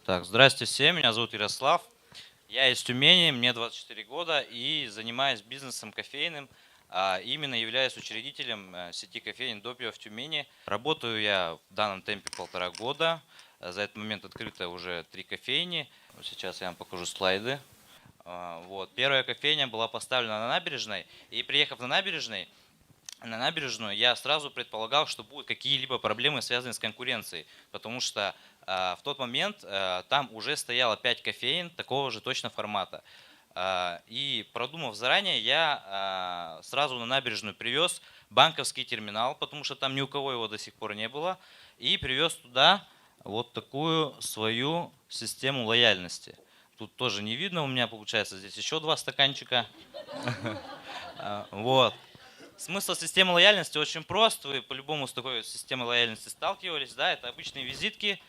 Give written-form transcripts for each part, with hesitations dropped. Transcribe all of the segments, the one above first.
Так, здрасте всем, меня зовут Ярослав. Я из Тюмени, мне 24 года и занимаюсь бизнесом кофейным. Именно являюсь учредителем сети кофеин Допио в Тюмени. Работаю я в данном темпе 1,5 года. За этот момент открыто уже 3 кофейни. Вот сейчас я вам покажу слайды. Вот. Первая кофейня была поставлена на набережной. И приехав на набережную, я сразу предполагал, что будут какие-либо проблемы, связанные с конкуренцией, потому что в тот момент там уже стояло 5 кофеин такого же точно формата. И продумав заранее, я сразу на набережную привез банковский терминал, потому что там ни у кого его до сих пор не было, и привез туда вот такую свою систему лояльности. Тут тоже не видно, у меня получается здесь еще 2 стаканчика. Вот. Смысл системы лояльности очень прост. Вы по-любому с такой системой лояльности сталкивались. Да? Это обычные визитки,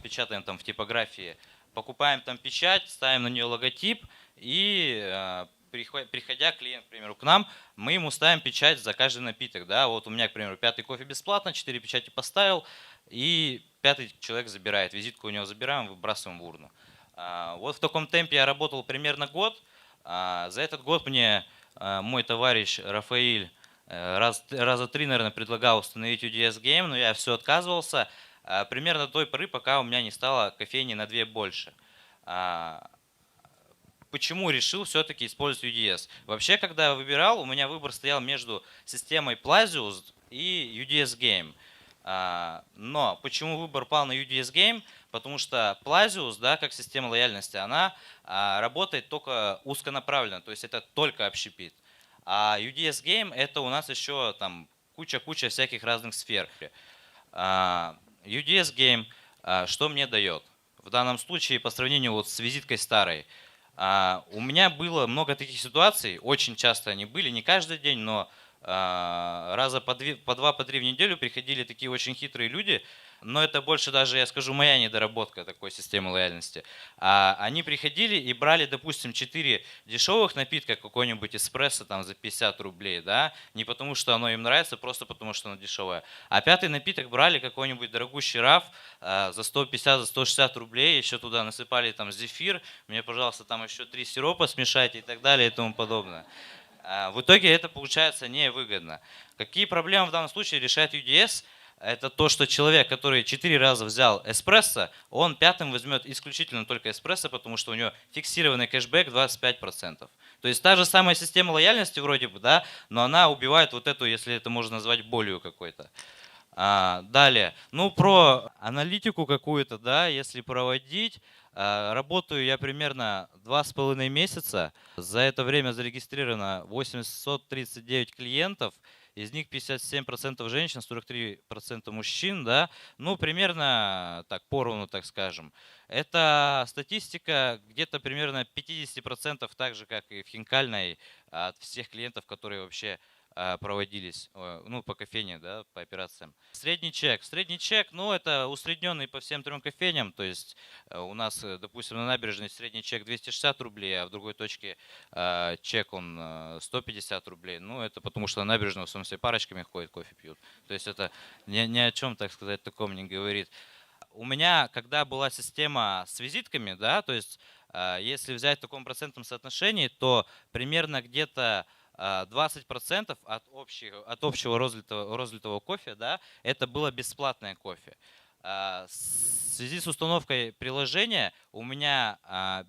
печатаем там в типографии, покупаем там печать, ставим на нее логотип и приходя клиент, к примеру, к нам, мы ему ставим печать за каждый напиток. Да? Вот у меня, к примеру, 5-й кофе бесплатно, 4 печати поставил, и 5-й человек забирает. Визитку у него забираем, выбрасываем в урну. Вот в таком темпе я работал примерно год. За этот год мне мой товарищ Рафаиль раза 3, наверное, предлагал установить UDS Game, но я все отказывался. Примерно до той поры, пока у меня не стало кофейни на 2 больше. Почему решил все-таки использовать UDS? Вообще, когда выбирал, у меня выбор стоял между системой Plazius и UDS Game. Но почему выбор пал на UDS Game? Потому что Plazius, да, как система лояльности, она работает только узконаправленно, то есть это только общепит. А UDS Game это у нас еще там куча всяких разных сфер. UDS Game что мне дает? В данном случае по сравнению вот с визиткой старой, у меня было много таких ситуаций, очень часто они были, не каждый день, но раза по 2-3 в неделю приходили такие очень хитрые люди, но это больше даже, я скажу, моя недоработка такой системы лояльности. Они приходили и брали, допустим, 4 дешевых напитка, какой-нибудь эспрессо там за 50 рублей, да, не потому что оно им нравится, просто потому что оно дешевое. А 5-й напиток брали какой-нибудь дорогущий раф за 150, за 160 рублей, еще туда насыпали там зефир, мне, пожалуйста, там еще 3 сиропа смешайте и так далее и тому подобное. В итоге это получается невыгодно. Какие проблемы в данном случае решает UDS? Это то, что человек, который 4 раза взял эспрессо, он 5-м возьмет исключительно только эспрессо, потому что у него фиксированный кэшбэк 25%. То есть та же самая система лояльности вроде бы, да, но она убивает вот эту, если это можно назвать, болью какой-то. Далее, ну про аналитику какую-то, да, если проводить, работаю я примерно 2,5 месяца. За это время зарегистрировано 839 клиентов, из них 57% женщин, 43% мужчин, да, ну примерно так поровну, так скажем. Это статистика где-то примерно 50% так же, как и в Хинкальной, от всех клиентов, которые вообще проводились, ну, по кофейне, да, по операциям. Средний чек, ну, это усредненный по всем 3 кофейням, то есть у нас, допустим, на набережной средний чек 260 рублей, а в другой точке чек он 150 рублей. Ну, это потому что на набережной в основном все парочками ходят, кофе пьют. То есть это ни о чем, так сказать, таком не говорит. У меня, когда была система с визитками, да, то есть если взять в таком процентном соотношении, то примерно где-то 20% от общего розлитого кофе, да, это было бесплатное кофе. В связи с установкой приложения у меня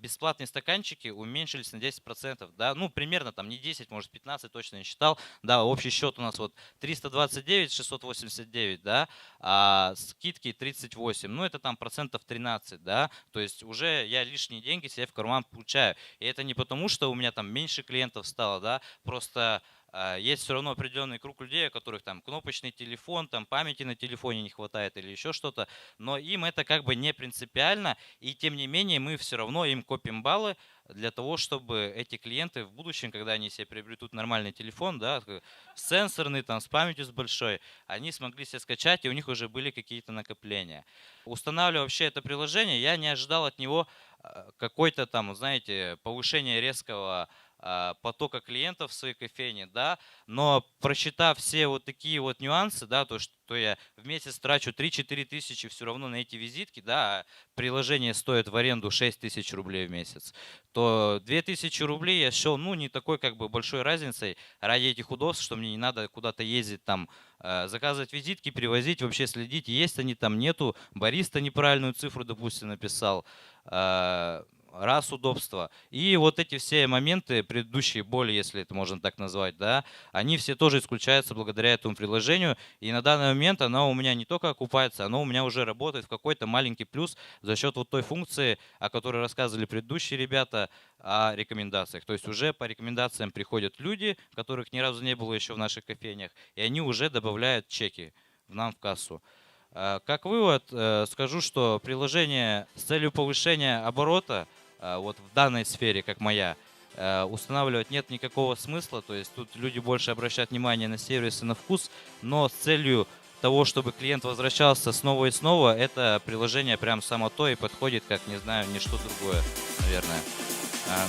бесплатные стаканчики уменьшились на 10%, да, ну примерно там не 10, может 15, точно не считал, да, общий счет у нас вот 329, 689, да, а скидки 38, ну это там процентов 13, да, то есть уже я лишние деньги себе в карман получаю, и это не потому, что у меня там меньше клиентов стало, да, просто есть все равно определенный круг людей, у которых там кнопочный телефон, там памяти на телефоне не хватает или еще что-то, но им это как бы не принципиально, и тем не менее мы все равно им копим баллы для того, чтобы эти клиенты в будущем, когда они себе приобретут нормальный телефон, да, сенсорный, там, с памятью с большой, они смогли себе скачать, и у них уже были какие-то накопления. Устанавливая вообще это приложение, я не ожидал от него какой-то там, знаете, повышения резкого потока клиентов в своей кофейне, да, но просчитав все вот такие вот нюансы, да, то, что я в месяц трачу 3-4 тысячи все равно на эти визитки, да, а приложение стоит в аренду 6 тысяч рублей в месяц, то 2000 рублей я счел, ну, не такой как бы большой разницей ради этих удобств, что мне не надо куда-то ездить там, заказывать визитки, привозить, вообще следить, есть они там, нету, бариста неправильную цифру, допустим, написал, раз удобства. И вот эти все моменты, предыдущие боли, если это можно так назвать, да, они все тоже исключаются благодаря этому приложению. И на данный момент оно у меня не только окупается, оно у меня уже работает в какой-то маленький плюс за счет вот той функции, о которой рассказывали предыдущие ребята, о рекомендациях. То есть уже по рекомендациям приходят люди, которых ни разу не было еще в наших кофейнях, и они уже добавляют чеки нам в кассу. Как вывод, скажу, что приложение с целью повышения оборота вот в данной сфере, как моя, устанавливать нет никакого смысла. То есть тут люди больше обращают внимание на сервис и на вкус, но с целью того, чтобы клиент возвращался снова и снова, это приложение прям само то и подходит, как, не знаю, ничто другое, наверное.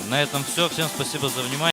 На этом все. Всем спасибо за внимание.